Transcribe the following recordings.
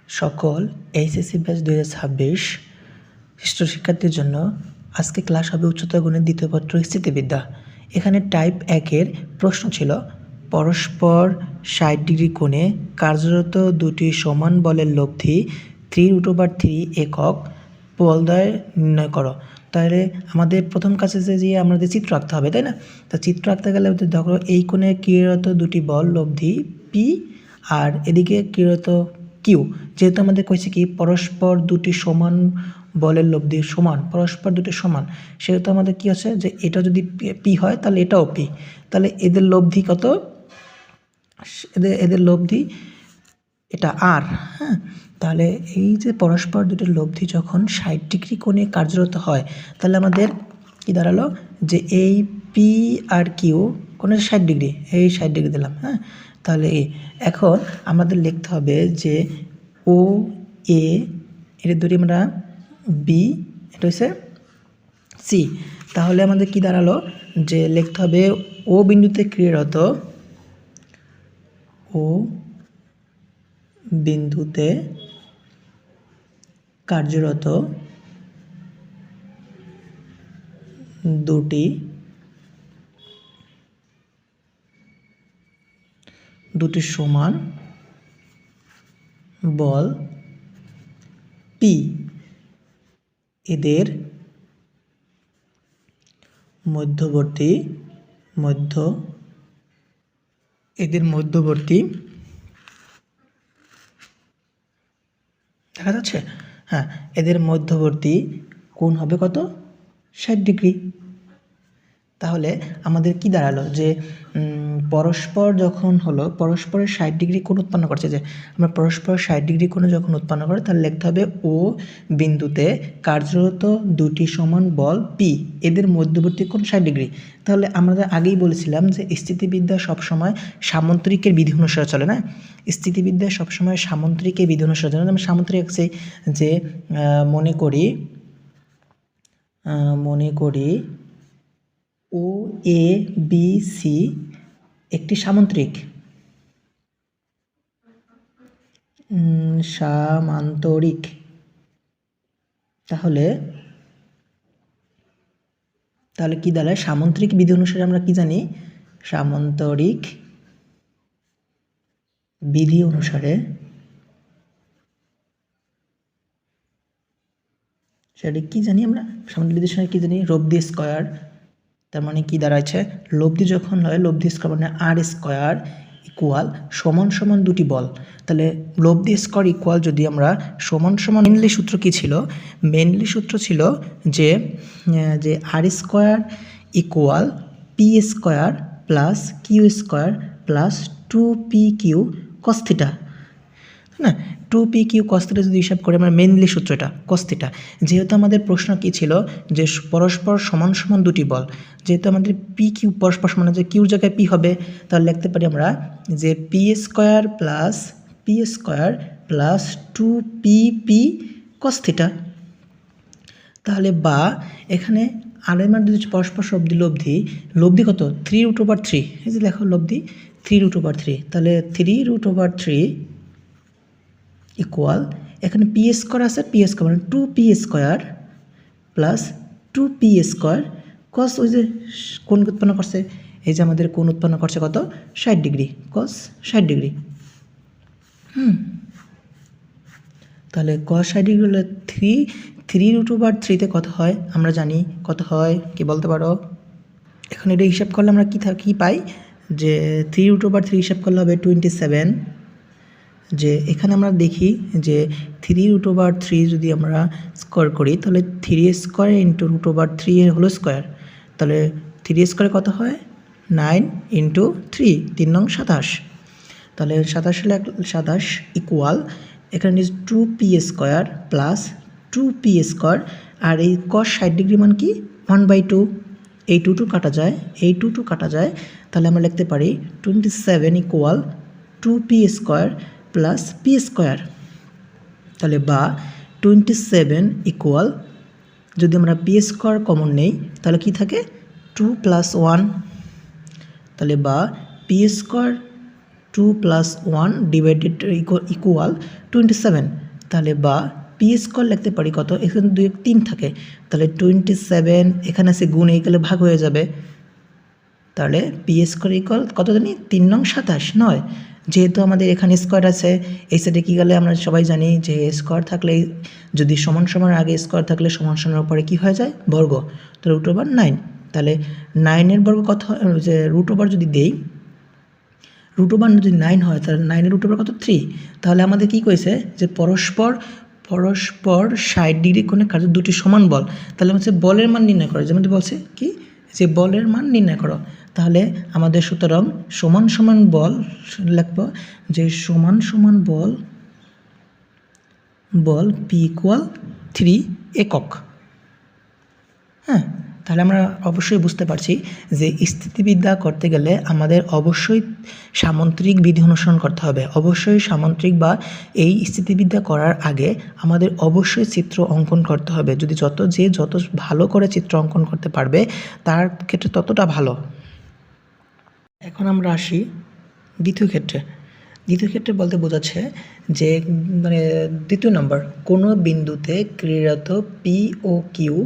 সকল HSC batch 2026 ষষ্ঠ শিক্ষার্থীর জন্য আজকে ক্লাস হবে উচ্চতর গণিত দ্বিতীয় পত্র স্থিতিবিদ্যা। এখানে টাইপ 1-এর প্রশ্ন ছিল পরস্পর 60 ডিগ্রি কোণে কার্যরত দুটি সমান বলের লব্ধি 3√3 একক বলদ্বয় নির্ণয় করো। তাহলে আমাদের প্রথম কাছে যে আমাদের চিত্র আঁকতে হবে, তাই না? তো চিত্র আঁকতে গেলে দেখো এই কোণে ক্রিয়ারত দুটি বল লব্ধি পি আর এদিকে ক্রিয়ারত কিউ। যেহেতু আমাদের কইছে কি পরস্পর দুটি সমান বলের লব্ধি সমান, পরস্পর দুটি সমান, সেহেতু আমাদের কি আছে যে এটা যদি পি হয় তাহলে এটাও পি, তাহলে এদের লব্ধি কত? এদের লব্ধি এটা আর। হ্যাঁ, তাহলে এই যে পরস্পর দুটির লব্ধি যখন 60 ডিগ্রি কোণে কার্যরত হয় তাহলে আমাদের কি দাঁড়ালো যে এই পি আর কিউ কোণে 60 ডিগ্রি, এই 60 ডিগ্রি দিলাম। হ্যাঁ, তাহলে এখন আমাদের লিখতে হবে যে ও এ এটা ধরি আমরা বি, এটা হচ্ছে সি। তাহলে আমাদের কি দাঁড়ালো যে লিখতে হবে ও বিন্দুতে ক্রিয়ারত, ও বিন্দুতে কার্যরত দুটি সমান বল পি, এদের মধ্যবর্তী দেখা যাচ্ছে? হ্যাঁ, এদের মধ্যবর্তী কোণ হবে কত? 60 ডিগ্রি। তাহলে আমাদের কি দাঁড়ালো যে পরস্পর যখন হলো পরস্পরের 60 ডিগ্রি কোণ উৎপন্ন করছে, যে আমরা পরস্পর 60 ডিগ্রি কোণে যখন উৎপন্ন করে তাহলে লিখতে হবে ও বিন্দুতে কার্যরত দুটি সমান বল পি, এদের মধ্যবর্তী কোণ 60 ডিগ্রি। তাহলে আমরা আগেই বলেছিলাম যে স্থিতিবিদ্যা সবসময় সামন্তরিকের বিধি অনুসারে চলে, না? স্থিতিবিদ্যা সবসময় সামন্তরিকের বিধি অনুসারে চলে। আমরা সামন্তরিক আছে যে মনে করি ও এ বি সি একটি সামান্তরিক, তাহলে কি দাঁড়ায়? সামান্তরিক বিধি অনুসারে আমরা কি জানি? সামান্তরিক বিধি অনুসারে সেটা কি জানি আমরা? সামান্তরিক বিধি অনুসারে কি জানি? লব্ধি স্কয়ার। তার মানে কি দাঁড়াচ্ছে? লব্ধি যখন হয় লব্ধি স্কয়ার মানে আর স্কয়ার ইকুয়াল সমান সমান দুটি বল। তাহলে লব্ধি স্কয়ার ইকুয়াল যদি আমরা সমান সমান, মেনলি সূত্র কি ছিল? মেনলি সূত্র ছিল যে R square equal P square plus Q square plus 2pq cos theta, না? 2pq cos থিটা যদি হিসাব করে আমরা মেনলি সূত্রটা cos থিটা। যেহেতু আমাদের প্রশ্ন কি ছিল যে পরস্পর সমান সমান দুটি বল, যেহেতু আমাদের পি কিউ পরস্পর সমান, যে কিউর জায়গায় পি হবে, তাহলে লিখতে পারি আমরা যে P square plus 2pp cos theta. তাহলে বা এখানে আর এর মান যদি পরস্পর লব্ধি কত? 3√3। এই যে দেখো লব্ধি 3√3, তাহলে 3√3 ইকুয়াল এখানে পি স্কয়ার আছে, পি স্কয়ার মানে 2p square plus 2p square কস, ওই যে কোণ উৎপন্ন করছে, এই যে আমাদের কোণ উৎপন্ন করছে কত? 60 ডিগ্রি, কস 60 ডিগ্রি। তাহলে কস 60 ডিগ্রি হলে 3√3 কত হয় আমরা জানি, কত হয় কি বলতে পারো? এখন এটা হিসাব করলে আমরা কি পাই যে 3√3 হিসাব করলে হবে 27। যে এখানে আমরা দেখি যে 3√3 যদি আমরা স্কোয়ার করি তাহলে 3 স্কোয়ার ইন্টু √3 এর হোল স্কোয়ার, তাহলে 3 স্কোয়ার কত হয়? 9 ইন্টু 3, 3 নং 27। তাহলে 27 ইকুয়াল এখানে 2p square plus 2p square, আর এই cos 60 ডিগ্রি মান কি? 1/2। এই 2 কাটা যায়, তাহলে আমরা লিখতে পারি 27 equal 2p square plus P square. তাহলে বা 27 ইকুয়াল, যদি আমরা পি স্কোয়ার কমন নেই তাহলে কি থাকে? 2 + 1। তাহলে বা পি স্কোয়ার 2 + 1 ডিভাইডেড ইকুয়াল 27, তাহলে বা পি স্কোয়ার লিখতে পারি কত, এখানে 2 3 থাকে, তাহলে 27 এখানে আছে গুণ, এই গেলে ভাগ হয়ে যাবে, তাহলে পি স্কোয়ার ইকুয়াল কত জানি 3 নং 27 নয়। যেহেতু আমাদের এখানে স্কোয়ার আছে, এই সাইডে কী গেলে আমরা সবাই জানি যে স্কোয়ার থাকলে যদি সমান সমান আগে স্কোয়ার থাকলে সমান সমানের উপরে কী হয়ে যায় বর্গ, তো √9, তাহলে 9-এর বর্গ কত হয়, যে √, যদি দেই √, যদি 9 হয় তাহলে 9-এর √, কত 3, তাহলে আমাদের কী কইছে যে পরস্পর 60 ডিগ্রি কোণে কার্য দুটি সমান বল, তাহলে হচ্ছে বলের মান নির্ণয় করো, যেমন বলছে কি যে বলের মান নির্ণয় করো, তাহলে আমাদের সুতরাং সমান সমান বল লিখব যে সমান সমান বল পি ইকুয়াল 3 একক। হ্যাঁ, তাহলে আমরা অবশ্যই বুঝতে পারছি যে স্থিতিবিদ্যা করতে গেলে আমাদের অবশ্যই সামন্ত্রিক বিধি অনুসরণ করতে হবে, অবশ্যই সামন্ত্রিক বা এই স্থিতিবিদ্যা করার আগে আমাদের অবশ্যই চিত্র অঙ্কন করতে হবে, যদি যত ভালো করে চিত্র অঙ্কন করতে পারবে তার ক্ষেত্রে ততটা ভালো। এখন আমরা আসি দ্বিতীয় ক্ষেত্রে বলতে বোঝাচ্ছে যে মানে দ্বিতীয় নম্বর, কোনো বিন্দুতে ক্রিয়ারত পি ও কিউ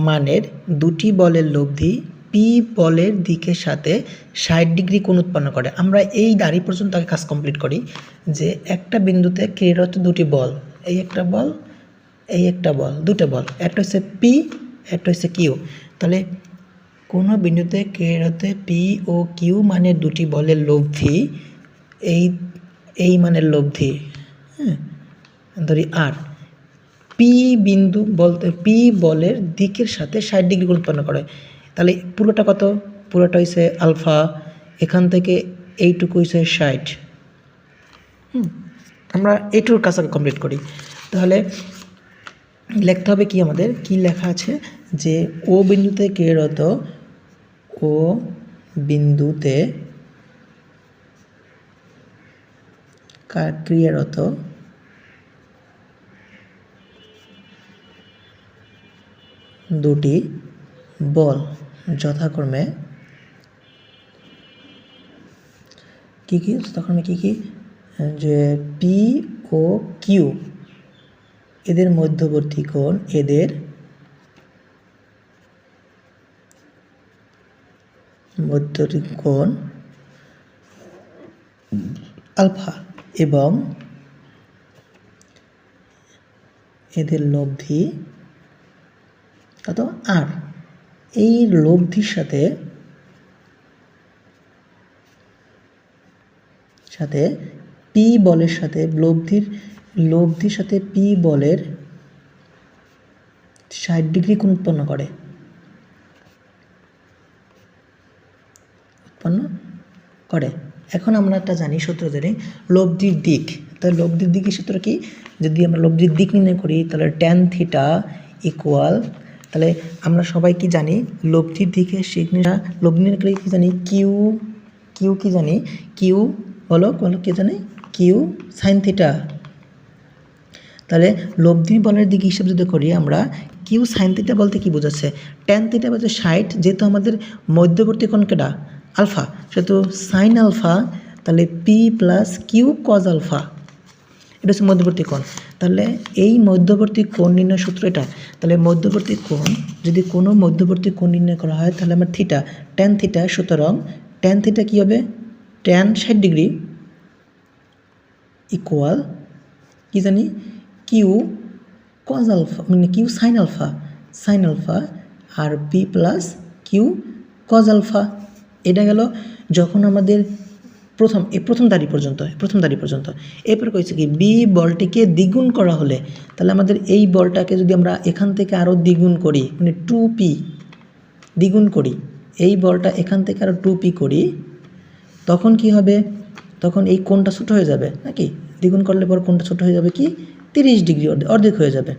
মানের দুটি বলের লব্ধি পি বলের দিকের সাথে 60 ডিগ্রি কোণ উৎপন্ন করে। আমরা এই দাঁড়ি পর্যন্ত আগে কাজ কমপ্লিট করি যে একটা বিন্দুতে ক্রিয়ারত দুটি বল, এই একটা বল, এই একটা বল, দুটো বল, একটা হচ্ছে পি, একটা হচ্ছে কিউ, তাহলে কোনো বিন্দুতে ক্রিয়ারত পি ও কিউ মানের দুটি বলের লব্ধি এই মানের লব্ধি, হ্যাঁ ধরি আর পি বিন্দু বলতে পি বলের দিকের সাথে 60 ডিগ্রি কোণ উৎপন্ন করে, তাহলে পুরোটা কত, পুরোটা হচ্ছে আলফা, এখান থেকে এইটুকু হচ্ছে 60। আমরা এইটুকুর কাজ কমপ্লিট করি, তাহলে লিখতে হবে কি, আমাদের কি লেখা আছে যে ও বিন্দুতে ক্রিয়ারত দুটি বল যথাক্রমে কি যে পি ও কিউ এদের মধ্যবর্তী কোণ আলফা এবং এদের লব্ধি কত আর, এই লব্ধির সাথে পি বলের সাথে লব্ধির সাথে পি বলের 60 ডিগ্রি কোণ উৎপন্ন করে। এখন আমরা একটা জানি সূত্র জানি লব্ধির দিক, তাহলে লব্ধির দিকের সূত্র কি, যদি আমরা লব্ধির দিক নির্ণয় করি তাহলে tan থিটা ইকুয়াল, তাহলে আমরা সবাই কি জানি লব্ধির দিকে লব্ধি নির্ণয় কি জানি কিউ কি জানি, কিউ বলো কি জানি, কিউ সাইন থিটা, তাহলে লব্ধি বলের দিক হিসাব যদি করি আমরা কিউ সাইন থিটা বলতে কি বোঝাচ্ছে, tan থিটা বলতে 60, যেহেতু আমাদের মধ্যবর্তী কোণ কেটা আলফা, সেহেতু সাইন আলফা, তাহলে p plus Q cos alpha, এটা হচ্ছে মধ্যবর্তী কোণ। তাহলে এই মধ্যবর্তী কোণ নির্ণয় সূত্র এটা, তাহলে মধ্যবর্তী কোণ যদি কোনো মধ্যবর্তী কোণ নির্ণয় করা হয় তাহলে আমার থিটা tan থিটা, সুতরাং tan থিটা কী হবে, tan 60 ডিগ্রি ইকুয়াল কি জানি কিউ কজ আলফা, মানে কিউ সাইন আলফা আর P plus Q cos alpha. এটা গেল যখন আমাদের প্রথম দাঁড়ি পর্যন্ত। এরপর কইছে কি বি বলটিকে দ্বিগুণ করা হলে, তাহলে আমাদের এই বলটাকে যদি আমরা এখান থেকে আরও দ্বিগুণ করি, মানে 2p দ্বিগুণ করি, এই বলটা এখান থেকে আরও 2p করি, তখন কি হবে, তখন এই কোণটা ছোট হয়ে যাবে নাকি, দ্বিগুণ করলে পর কোণটা ছোট হয়ে যাবে কি 30 ডিগ্রি, অর্ধেক হয়ে যাবে।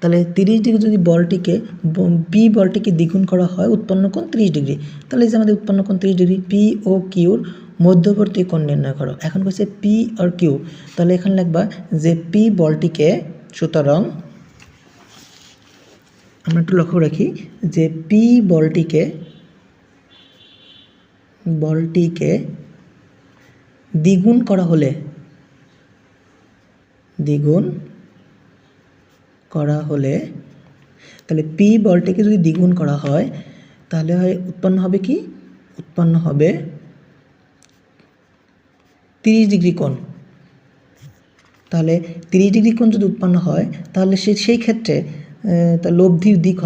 তাহলে 30 ডিগ্রি যদি পি বলটিকে দ্বিগুণ করা হয় উৎপন্ন কোণ 30 ডিগ্রি, তাহলে এই যে আমাদের উৎপন্ন কোণ 30 ডিগ্রি, পি ও কিউর মধ্যবর্তী কোণ নির্ণয় করো। এখন বলছে পি আর কিউ, তাহলে এখানে লিখবা যে পি বলটিকে, সুতরাং আমরা একটু লক্ষ্য রাখি যে পি বলটিকে দ্বিগুণ করা হলে তাহলে পি বলটাকে যদি দ্বিগুণ করা হয় তাহলে উৎপন্ন হবে কি? উৎপন্ন হবে 30 ডিগ্রি কোণ। তাহলে 30 ডিগ্রি কোণ যদি উৎপন্ন হয় তাহলে সেই ক্ষেত্রে তার লব্ধির দিক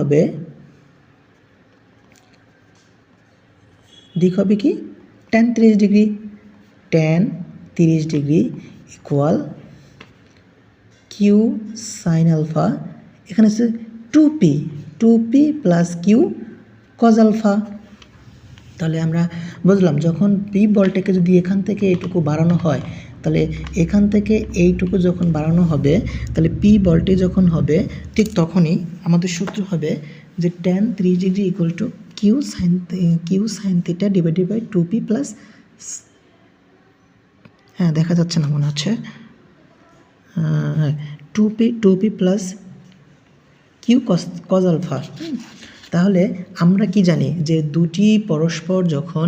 হবে কি? tan 30 degree. tan 30 degree equal Q sine alpha, এখানে হচ্ছে 2p plus Q cos alpha. তাহলে আমরা বুঝলাম যখন পি বলটাকে যদি এখান থেকে এইটুকু বাড়ানো হয় তাহলে এখান থেকে এইটুকু যখন বাড়ানো হবে তাহলে পি বলটি যখন হবে ঠিক তখনই আমাদের সূত্র হবে যে tan 30 degree equal to q sine theta divided by 2p plus, হ্যাঁ দেখা যাচ্ছে না মনে হচ্ছে, হ্যাঁ 2p plus Q cos alpha. তাহলে আমরা কি জানি যে দুটি পরস্পর যখন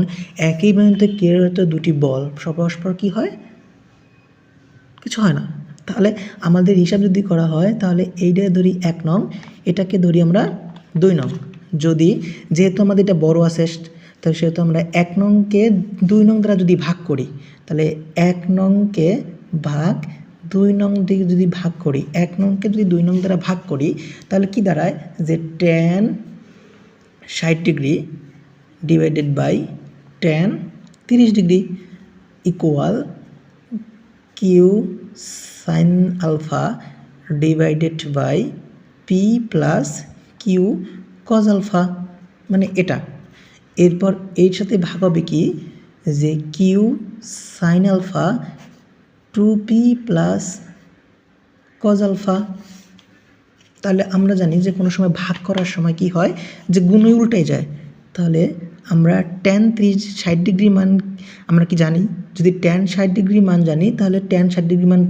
একই বিন্দুতে ক্রিয়ারত দুটি বল পরস্পর কি হয়? কিছু হয় না। তাহলে আমাদের হিসাব যদি করা হয় তাহলে এইটা ধরি 1 নং, এটাকে ধরি আমরা 2 নং। যদি যেহেতু আমাদের এটা বড় আছে তাহলে সেহেতু আমরা 1 নংকে 2 নং দ্বারা যদি ভাগ করি তাহলে 1 নংকে ভাগ 2 নং দিকে যদি ভাগ করি, 1 নংকে যদি 2 নং দ্বারা ভাগ করি তাহলে কি দাঁড়ায় যে tan 60 degree divided by tan 30 degree equal Q sine alpha divided by p plus Q cos alpha, মানে এটা। এরপর এর সাথে ভাগ হবে কি যে q sine alpha 2p plus cos alpha. তাহলে আমরা জানি যে কোনো সময় ভাগ করার সময় কি হয় যে গুণই উল্টে যায়। তাহলে আমরা tan 60 ডিগ্রি মান আমরা কি জানি, যদি tan 60 ডিগ্রি মান জানি তাহলে tan 60 ডিগ্রি মান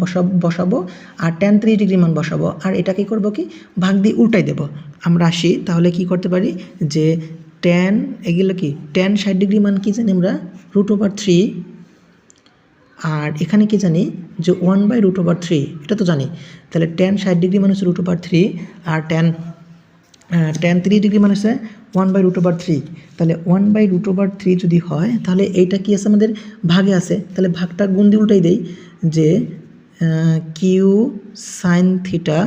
বসাবো আর tan 30 ডিগ্রি মান বসাবো, আর এটা কি করবো কি ভাগ দিয়ে উল্টাই দেব। আমরা আসি তাহলে কি করতে পারি যে tan এগুলো কি tan 60 ডিগ্রি মান কি জানি আমরা √3, আর এখানে কি জানি যে 1/√3, এটা তো জানি। তাহলে tan 60 ডিগ্রি মানে হচ্ছে √3 আর tan 30 ডিগ্রি মানে হচ্ছে 1/√3। তাহলে 1/√3 যদি হয় তাহলে এইটা কি আছে আমাদের ভাগে আছে, তাহলে ভাগটা গুণ দিয়ে উল্টাই দেই যে কিউ সাইন থিটা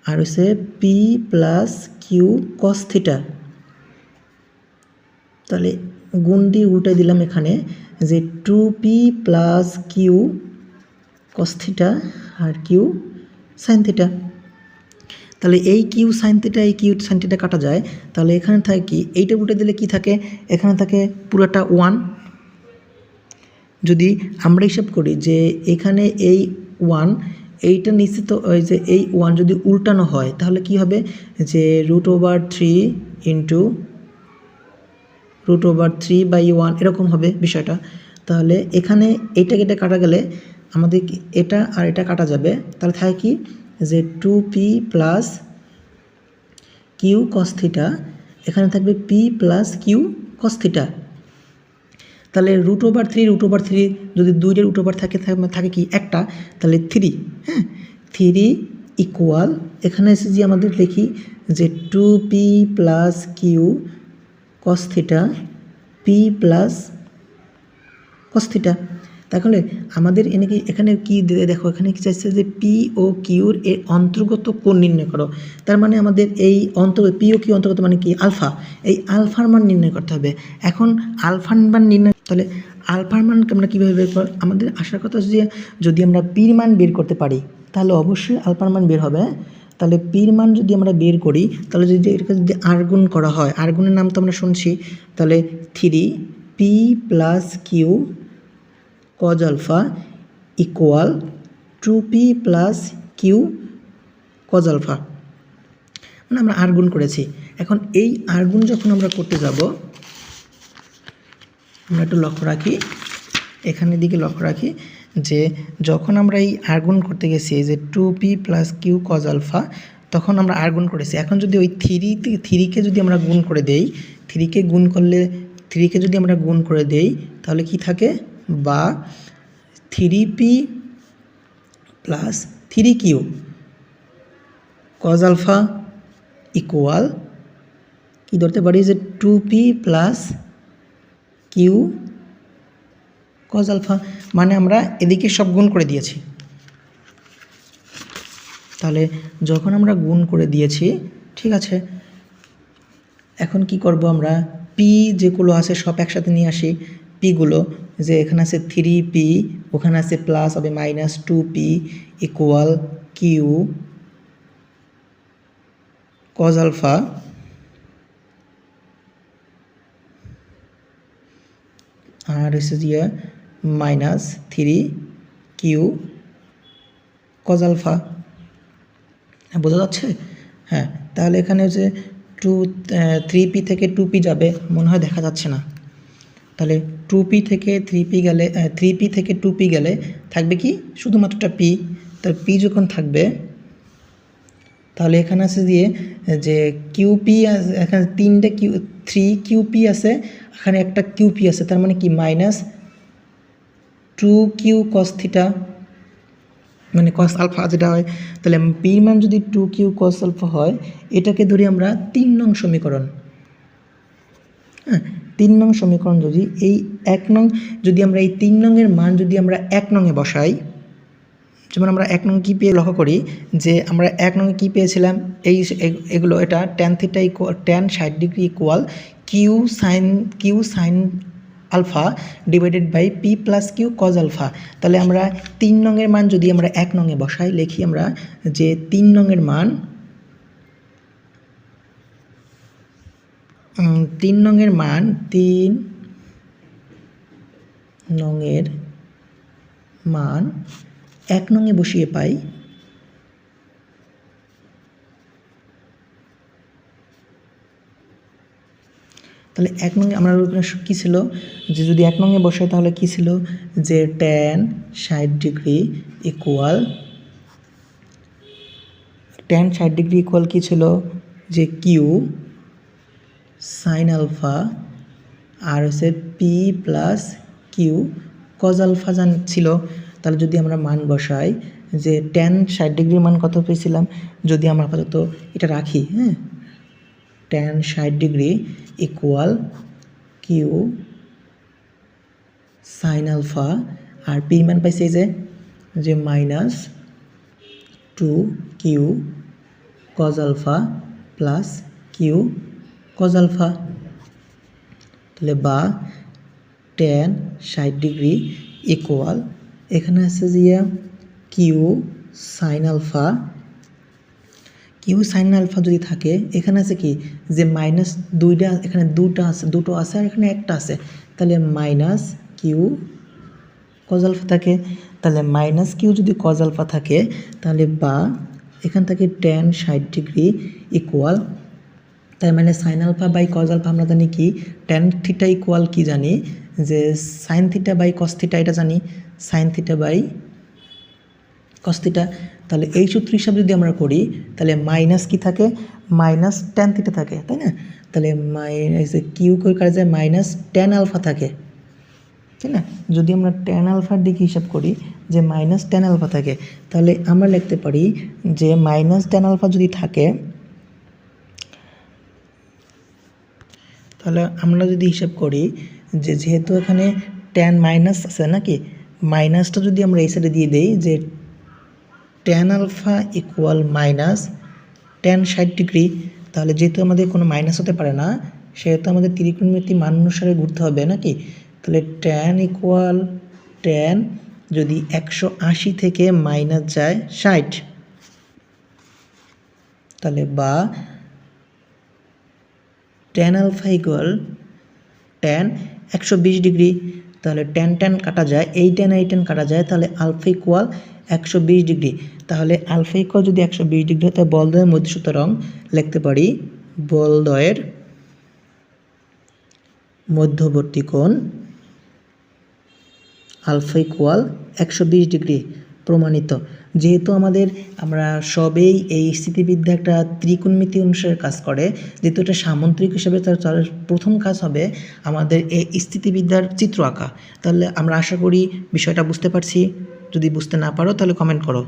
আর হচ্ছে P plus Q cos theta. তাহলে গুণ দিয়ে উল্টাই দিলাম এখানে যে 2p plus Q cos theta আর কিউ সাইন থিটা। তাহলে এই কিউ সাইন থিটা এই কিউ সাইন থিটা কাটা যায়, তাহলে এখানে থাকে কি এইটা উল্টে দিলে কি থাকে, এখানে থাকে পুরোটা 1। যদি আমরা হিসাব করি যে এখানে এই 1 এইটা নিশ্চিত ওই যে এই 1 যদি উল্টানো হয় তাহলে কি হবে যে √3 ইন্টু √3/1 এরকম হবে বিষয়টা। তাহলে এখানে এইটাকে এটা কাটা গেলে আমাদের এটা আর এটা কাটা যাবে, তাহলে থাকে কি যে 2p plus Q cos theta, এখানে থাকবে p plus Q cos theta. তাহলে √3 যদি 2 √, থাকে কি একটা, তাহলে 3, হ্যাঁ 3 ইকুয়াল এখানে এসে যে আমাদের লিখি যে 2p plus Q cos theta p plus cos theta. তাহলে আমাদের এখানে কি দেখো এখানে কি চাইছে যে পি ও কিউর এর অন্তর্গত কোণ নির্ণয় করো। তার মানে আমাদের এই পি ও কিউ অন্তর্গত মানে কি আলফা, এই আলফার মান নির্ণয় করতে হবে। এখন আলফার মান নির্ণয়, তাহলে আলফার মান আমরা কীভাবে বের করব, আমাদের আসার কথা যে যদি আমরা পির মান বের করতে পারি তাহলে অবশ্যই আলফার মান বের হবে। তাহলে পির মান যদি আমরা বের করি তাহলে যদি এটাকে যদি আরগুণ করা হয়, আরগুণের নাম তো আমরা শুনছি, তাহলে 3p plus Q cos alpha equal 2p plus Q cos alpha, মানে আমরা আরগুণ করেছি। এখন এই আরগুণ যখন আমরা করতে যাব আমরা একটু লক্ষ্য রাখি, এখানের দিকে লক্ষ্য রাখি যে যখন আমরা এই আরগুণ করতে গেছি যে 2p plus Q cos alpha তখন আমরা আরগুণ করেছি। এখন যদি ওই 3কে যদি আমরা গুণ করে দেই, 3কে যদি আমরা গুণ করে দেই তাহলে কি থাকে বা 3p plus 3q cos alpha equal কি ধরতে পারি যে 2p plus q cos alpha, মানে আমরা এদিকে সব গুণ করে দিয়েছি। তাহলে যখন আমরা গুণ করে দিয়েছি, ঠিক আছে, এখন কি করব আমরা পি যেগুলো আছে সব একসাথে নিয়ে আসি। পিগুলো যে এখানে আছে 3p, ওখানে আছে প্লাস হবে -2p equal Q cos alpha আর হচ্ছে যে -3q cos আলফা। বোঝা যাচ্ছে? হ্যাঁ, তাহলে এখানে যে 3p থেকে 2p যাবে, মনে হয় দেখা যাচ্ছে না। তাহলে 2p থেকে 3p গেলে 3p থেকে 2p গেলে থাকবে কি শুধুমাত্রটা p। তার p যখন থাকবে তাহলে এখানে আছে দিয়ে যে qp, এখানে 3টে 3qp আছে, এখানে একটা qp আছে, তার মানে কি -2q cos থিটা, মানে cos আলফা যেটা হয়। তাহলে p মান যদি 2q cos আলফা হয়, এটাকে ধরি আমরা 3 নং সমীকরণ। হ্যাঁ, 3 নং সমীকরণ যদি এই 1 নং, যদি আমরা এই 3 নংয়ের মান যদি আমরা 1 নংয়ে বসাই, যেমন আমরা 1 নং কী পেয়ে লক্ষ্য করি যে আমরা 1 নংয়ে কী পেয়েছিলাম, এগুলো এটা tan theta equal tan 60 degree equal Q sine alpha divided by p plus Q cos alpha. তাহলে আমরা 3 নংয়ের মান যদি আমরা 1 নংয়ে বসাই, লিখি আমরা যে 3 নংয়ের মান 3 নংয়ের মান 1 নংয়ে বসিয়ে পাই। তাহলে 1 নংয়ে আমরা কী ছিল যে যদি 1 নংয়ে বসাই তাহলে কী ছিল যে tan 60 ডিগ্রি ইকুয়াল কী ছিল যে কিউ সাইন আলফা আর হচ্ছে P plus Q cos alpha ছিল। তাহলে যদি আমরা মান বসাই যে tan 60 ডিগ্রির মান কত পেয়েছিলাম, যদি আমরা আপাতত এটা রাখি, হ্যাঁ, tan 60 degree equal Q sine alpha আর পির মান পাইছে যে -2q cos alpha plus Q cos alpha. তাহলে বা tan 60 ডিগ্রি ইকুয়াল এখানে আছে যে কিউ সাইন আলফা যদি থাকে, এখানে আছে কি যে -2টা, এখানে দুটো আছে আর এখানে একটা আছে, তাহলে -q cos আলফা থাকে। তাহলে -q যদি cos আলফা থাকে, তাহলে বা এখান থেকে tan 60 ডিগ্রি ইকুয়াল, তার মানে sine alpha by cos alpha আমরা জানি কি tan থিটা ইকুয়াল কি জানি যে sine theta by cos theta, এটা জানি sine theta by cos theta. তাহলে এই সূত্র হিসাবে যদি আমরা করি তাহলে মাইনাস কি থাকে, tan থিটা থাকে, তাই না? তাহলে কিউ করে কাটা যায় tan আলফা থাকে, তাই না? যদি আমরা tan আলফার দিকে হিসাব করি যে tan আলফা থাকে, তাহলে আমরা লিখতে পারি যে tan আলফা যদি থাকে, তাহলে আমরা যদি হিসাব করি যে যেহেতু এখানে tan মাইনাস আছে নাকি, মাইনাসটা যদি আমরা এই সাইডে দিয়ে দেই যে tan alpha equal tan 60 degree, তাহলে যেহেতু আমাদের কোনো মাইনাস হতে পারে না, সেহেতু আমাদের ত্রিকোণমিতি মান অনুসারে ঘুরতে হবে নাকি। তাহলে tan ইকুয়াল tan যদি 180 থেকে মাইনাস যায় 60, তাহলে বা tan alpha equal tan 120 degree. তাহলে tan কাটা যায়, এই tan কাটা যায়, তাহলে আলফা ইকুয়াল 120 ডিগ্রি। তাহলে আলফা ইকুয়াল যদি 120 ডিগ্রি হয়, তাহলে বলদ্বয়ের মধ্যে সুতরাং লিখতে পারি বলদ্বয়ের মধ্যবর্তী কোণ আলফা ইকুয়াল 120 ডিগ্রি প্রমাণিত। যেহেতু আমরা সবেই এই স্থিতিবিদ্যা একটা ত্রিকোণমিতি অনুসারে কাজ করে, যেহেতু এটা সামুদ্রিক হিসেবে তার প্রথম কাজ হবে আমাদের এই স্থিতিবিদ্যার চিত্র আঁকা। তাহলে আমরা আশা করি বিষয়টা বুঝতে পারছি। যদি বুঝতে না পারো তাহলে কমেন্ট করো।